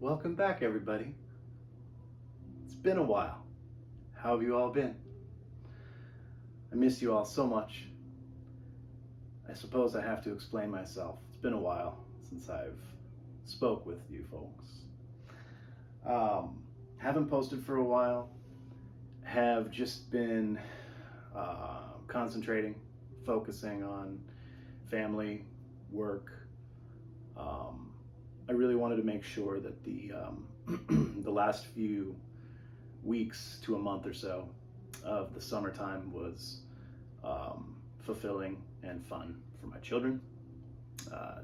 Welcome back, everybody. It's been a while. How have you all been? I miss you all so much. I suppose I have to explain myself. It's been a while since I've spoke with you folks. Haven't posted for a while. Have just been concentrating, focusing on family, work. I really wanted to make sure that the the last few weeks to a month or so of the summertime was fulfilling and fun for my children.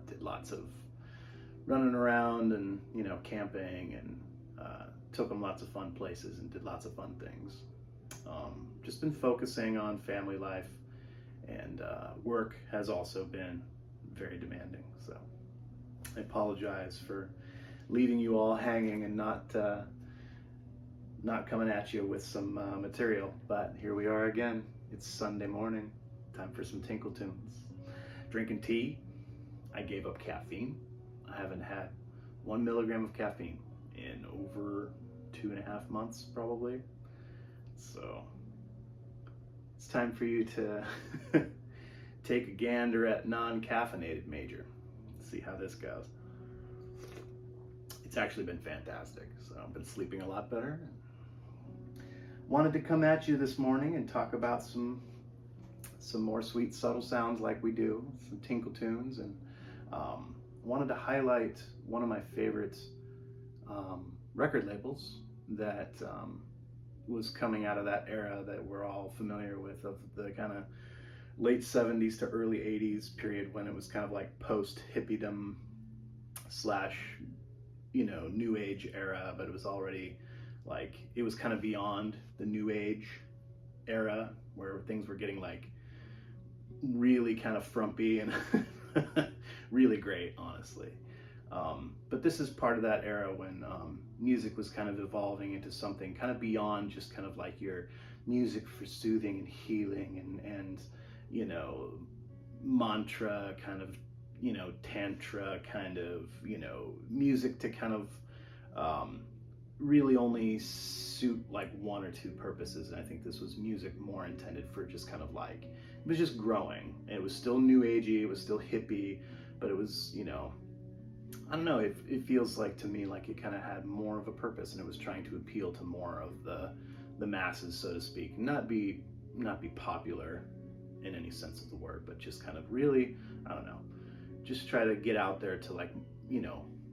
Did lots of running around and camping, and took them lots of fun places and did lots of fun things. Just been focusing on family life, and work has also been very demanding. So I apologize for leaving you all hanging and not coming at you with some material, but here we are again. It's Sunday morning, time for some Tinkle tunes. Drinking tea. I gave up caffeine. I haven't had 1 milligram of caffeine in over 2.5 months, probably. So it's time for you to take a gander at non-caffeinated major. See how this goes. It's actually been fantastic. So I've been sleeping a lot better. Wanted to come at you this morning and talk about some more sweet, subtle sounds like we do, some tinkle tunes, and wanted to highlight one of my favorite record labels that was coming out of that era that we're all familiar with, of the kind of late 70s to early 80s period, when it was kind of like post-hippiedom slash new age era, but it was already like, it was kind of beyond the new age era where things were getting like really kind of frumpy and really great, honestly. But this is part of that era when music was kind of evolving into something kind of beyond just kind of like your music for soothing and healing and mantra kind of, tantra kind of, music to kind of really only suit like one or two purposes. And I think this was music more intended for just kind of like, it was just growing. It was still new agey, it was still hippie, but it was, I don't know, it feels like to me like it kind of had more of a purpose, and it was trying to appeal to more of the masses, so to speak. Not be popular in any sense of the word, but just kind of really, I don't know, just try to get out there to like,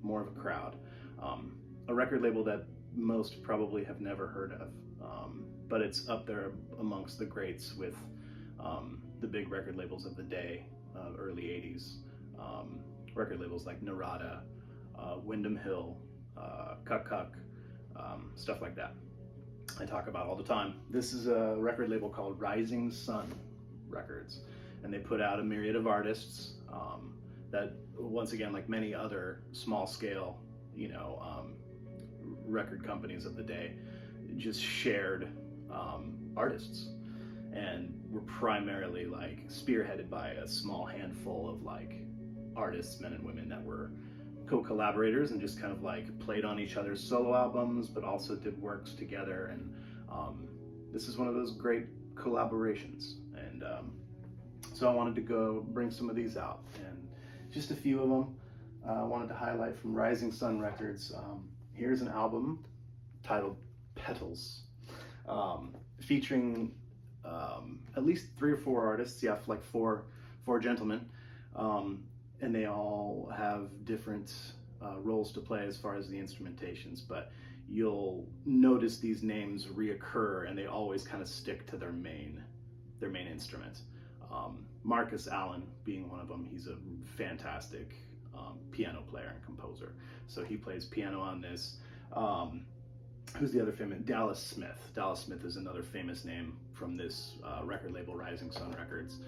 more of a crowd. A record label that most probably have never heard of, but it's up there amongst the greats with the big record labels of the day, early 80s. Record labels like Narada, Windham Hill, Cuck Cuck, stuff like that. I talk about all the time. This is a record label called Rising Sun Records, and they put out a myriad of artists that, once again, like many other small scale, record companies of the day, just shared artists, and were primarily like spearheaded by a small handful of like artists, men and women, that were co-collaborators and just kind of like played on each other's solo albums, but also did works together. And this is one of those great collaborations. And so I wanted to go bring some of these out, and just a few of them I wanted to highlight from Rising Sun Records. Here's an album titled Petals, featuring at least 3 or 4 artists, like four gentlemen, and they all have different roles to play as far as the instrumentations, but you'll notice these names reoccur, and they always kind of stick to their main instrument. Marcus Allen being one of them. He's a fantastic piano player and composer, so he plays piano on this. Who's the other famous? Dallas Smith. Dallas Smith is another famous name from this record label, Rising Sun Records.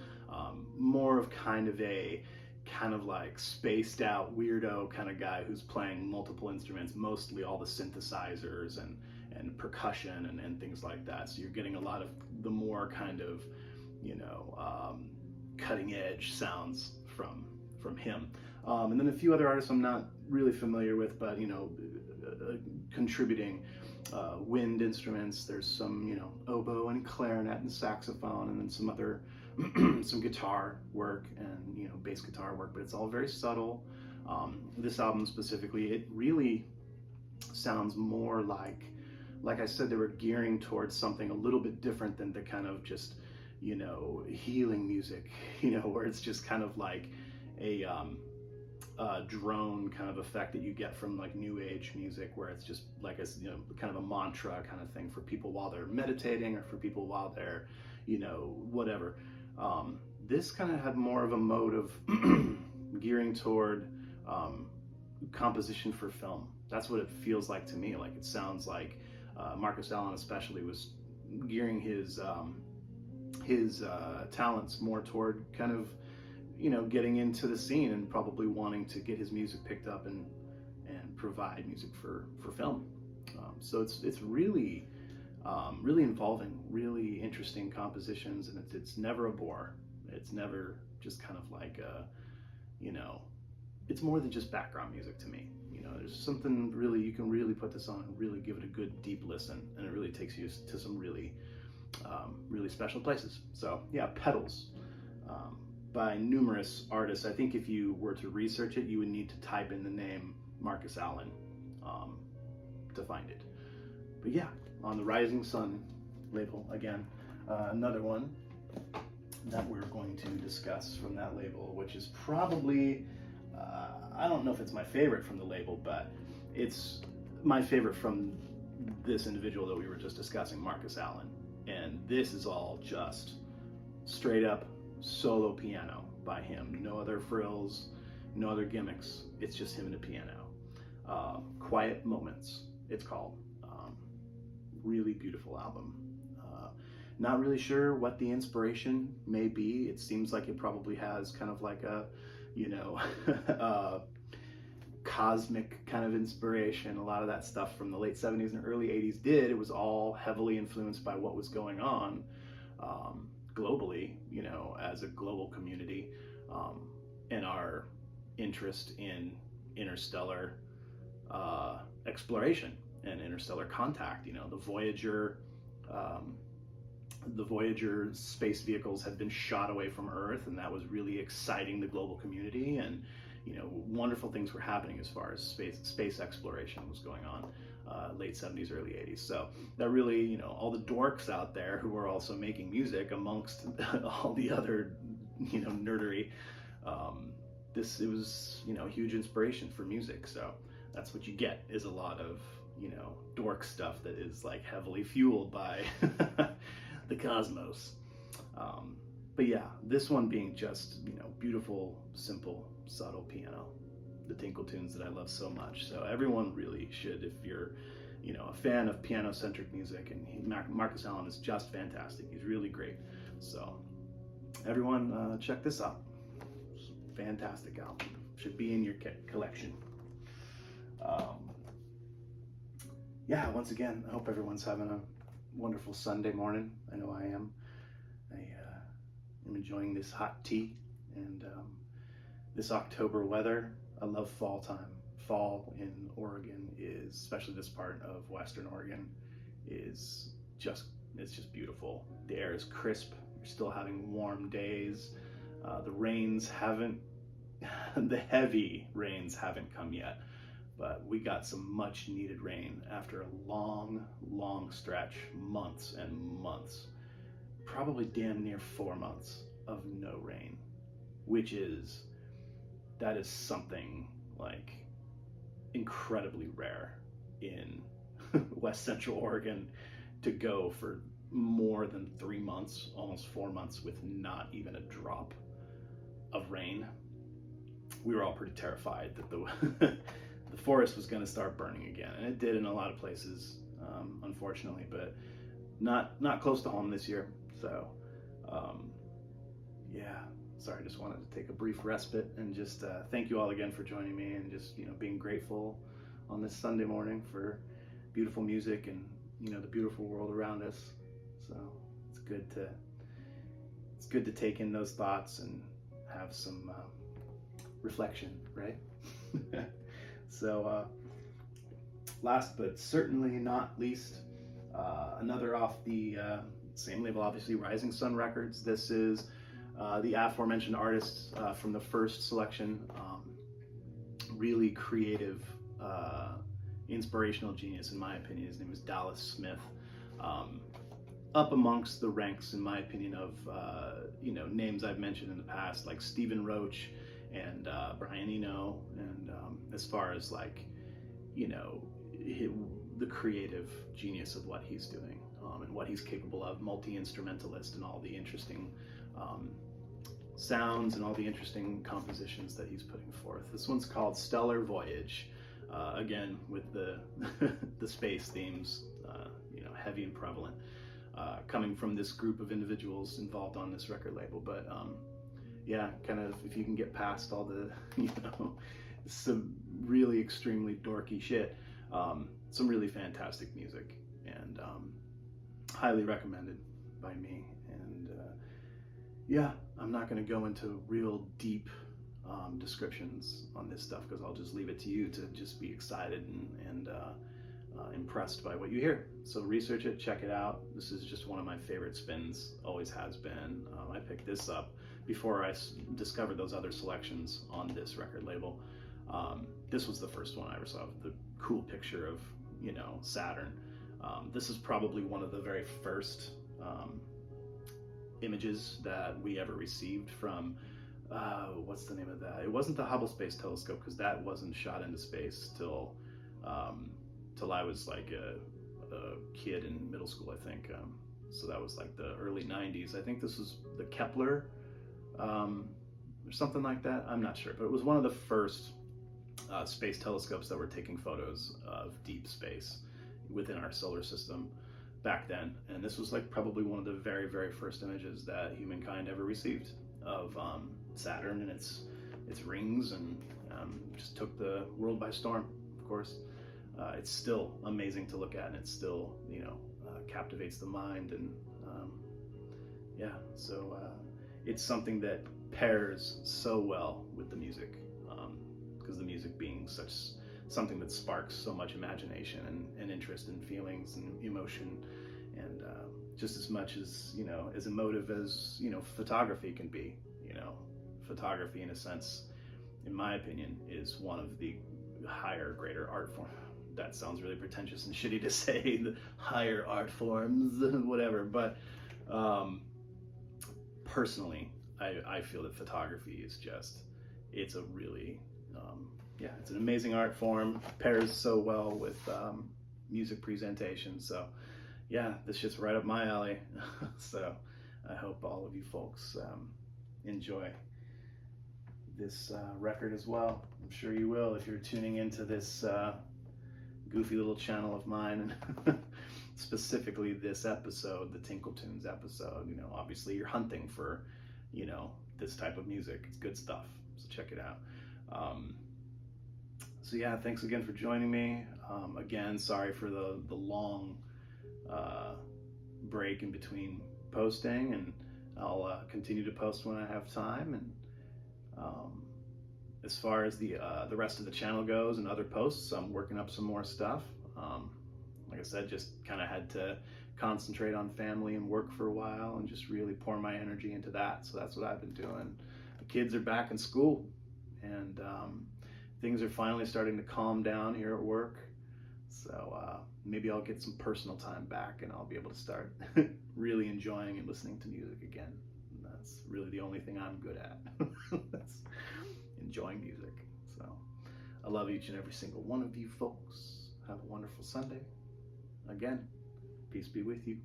More of kind of like spaced out weirdo kind of guy who's playing multiple instruments, mostly all the synthesizers and percussion and things like that. So you're getting a lot of the more kind of, cutting edge sounds from him. And then a few other artists I'm not really familiar with, but contributing wind instruments. There's some, oboe and clarinet and saxophone, and then some other some guitar work and bass guitar work, but it's all very subtle. This album specifically, it really sounds more like I said, they were gearing towards something a little bit different than the kind of just healing music, where it's just kind of like a drone kind of effect that you get from like new age music, where it's just like kind of a mantra kind of thing for people while they're meditating, or for people while they're whatever. This kind of had more of a mode of gearing toward composition for film. That's what it feels like to me. Like, it sounds like Marcus Allen especially was gearing his talents more toward kind of getting into the scene, and probably wanting to get his music picked up and provide music for film. So it's really really involving, really interesting compositions, and it's never a bore. It's never just kind of like it's more than just background music to me. There's something really, you can really put this on and really give it a good deep listen, and it really takes you to some really really special places. So yeah, Petals, by numerous artists. I think if you were to research it, you would need to type in the name Marcus Allen to find it. But yeah, on the Rising Sun label again, another one that we're going to discuss from that label, which is probably I don't know if it's my favorite from the label, but it's my favorite from this individual that we were just discussing, Marcus Allen. And this is all just straight up solo piano by him. No other frills, no other gimmicks. It's just him and a piano. Quiet Moments, it's called. Really beautiful album. Not really sure what the inspiration may be. It seems like it probably has kind of like a cosmic kind of inspiration. A lot of that stuff from the late 70s and early 80s did. It was all heavily influenced by what was going on globally, as a global community, and our interest in interstellar exploration and interstellar contact. The Voyager space vehicles had been shot away from Earth, and that was really exciting the global community, and wonderful things were happening as far as space exploration was going on, late 70s, early 80s. So that really, all the dorks out there who were also making music amongst all the other, nerdery, it was, a huge inspiration for music. So that's what you get, is a lot of, dork stuff that is like heavily fueled by the cosmos. But yeah, this one being just, beautiful, simple, subtle piano, the Tinkle tunes that I love so much. So everyone really should, if you're, a fan of piano-centric music, and Marcus Allen is just fantastic. He's really great. So everyone, check this out. Fantastic album. Should be in your collection. Yeah, once again, I hope everyone's having a wonderful Sunday morning. I know I am. I'm enjoying this hot tea and this October weather. I love fall time. Fall in Oregon is, especially this part of Western Oregon, it's just beautiful. The air is crisp. You're still having warm days. The heavy rains haven't come yet, but we got some much needed rain after a long stretch, months and months, probably damn near 4 months of no rain, that is something like incredibly rare in West Central Oregon, to go for more than 3 months, almost 4 months, with not even a drop of rain. We were all pretty terrified that the forest was going to start burning again, and it did in a lot of places, unfortunately, but not close to home this year. So yeah, sorry, just wanted to take a brief respite and just thank you all again for joining me, and just being grateful on this Sunday morning for beautiful music and the beautiful world around us. So it's good to take in those thoughts and have some reflection, right? So last but certainly not least, another off the same label, obviously, Rising Sun Records. This is the aforementioned artist from the first selection. Really creative, inspirational genius, in my opinion. His name is Dallas Smith. Up amongst the ranks, in my opinion, of names I've mentioned in the past, like Stephen Roach and Brian Eno, and as far as like, the creative genius of what he's doing, and what he's capable of, multi-instrumentalist, and all the interesting sounds and all the interesting compositions that he's putting forth. This one's called Stellar Voyage, again with the the space themes, heavy and prevalent, coming from this group of individuals involved on this record label. But yeah, kind of, if you can get past all the some really extremely dorky shit, some really fantastic music, and highly recommended by me. And yeah, I'm not going to go into real deep descriptions on this stuff, because I'll just leave it to you to just be excited and impressed by what you hear. So research it, check it out. This is just one of my favorite spins, always has been. I picked this up before I discovered those other selections on this record label. This was the first one I ever saw, the cool picture of, Saturn. This is probably one of the very first images that we ever received from, what's the name of that? It wasn't the Hubble Space Telescope, because that wasn't shot into space till I was like a kid in middle school, I think. So that was like the early 90s. I think this was the Kepler, or something like that. I'm not sure, but it was one of the first space telescopes that were taking photos of deep space within our solar system back then. And this was like probably one of the very, very first images that humankind ever received of Saturn and its rings, and just took the world by storm, of course. It's still amazing to look at, and it still, captivates the mind. And yeah, so it's something that pairs so well with the music, because the music being something that sparks so much imagination and interest and feelings and emotion, and just as much as, as emotive as, photography can be. Photography, in a sense, in my opinion, is one of the higher, greater art forms. That sounds really pretentious and shitty to say, the higher art forms, whatever. But personally, I feel that photography is it's a really, it's an amazing art form. Pairs so well with music presentation. So yeah, this shit's right up my alley. So I hope all of you folks enjoy this record as well. I'm sure you will if you're tuning into this goofy little channel of mine, and specifically this episode, the Tinkle Tunes episode. Obviously you're hunting for, this type of music. It's good stuff, so check it out. So yeah, thanks again for joining me. Again, sorry for the long break in between posting, and I'll continue to post when I have time. And as far as the rest of the channel goes and other posts, I'm working up some more stuff. Like I said, just kind of had to concentrate on family and work for a while, and just really pour my energy into that. So that's what I've been doing. The kids are back in school, and things are finally starting to calm down here at work. So maybe I'll get some personal time back, and I'll be able to start really enjoying and listening to music again. And that's really the only thing I'm good at. That's enjoying music. So I love each and every single one of you folks. Have a wonderful Sunday. Again, peace be with you.